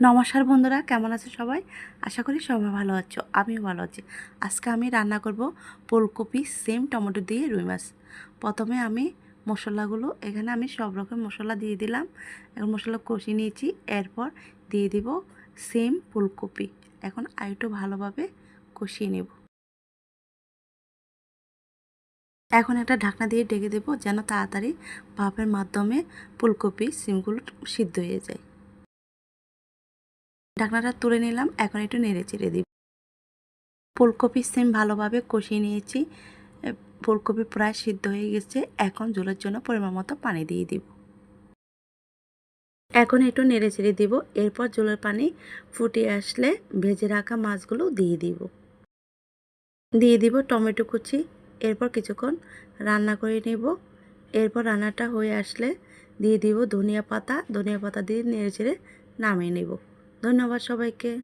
নমস্কার বন্ধুরা, কেমন আছে সবাই? আশা করি সবাই ভালো আছো, আমিও ভালো আছি। আজকে আমি রান্না করব ফুলকপি সেম টমেটো দিয়ে রুই মাছ। প্রথমে আমি মশলাগুলো এখানে আমি সব রকম মশলা দিয়ে দিলাম। এখন মশলা কষিয়ে নিয়েছি, এরপর দিয়ে দিব সেম ফুলকপি। এখন আরেকটু ভালোভাবে কষিয়ে নেব। এখন একটা ঢাকনা দিয়ে ঢেকে দেবো যেন তাড়াতাড়ি ভাপের মাধ্যমে ফুলকপি সিমগুলো সিদ্ধ হয়ে যায়। ঢাকনাটা তুলে নিলাম, এখন একটু নেড়ে চেড়ে দিব। ফুলকপি সিম ভালোভাবে কষিয়ে নিয়েছি। ফুলকপি প্রায় সিদ্ধ হয়ে গেছে। এখন ঝোলের জন্য পরিমাণ মতো পানি দিয়ে দিব। এখন একটু নেড়ে চেড়ে দিব। এরপর ঝোলের পানি ফুটে আসলে ভেজে রাখা মাছগুলো দিয়ে দিব। দিয়ে দিব টমেটো কুচি। এরপর কিছুক্ষণ রান্না করে নেব। এরপর রান্নাটা হয়ে আসলে দিয়ে দিব ধনিয়া পাতা। ধনিয়া পাতা দিয়ে নেড়ে চেড়ে নামিয়ে নেব। ধন্যবাদ সবাইকে।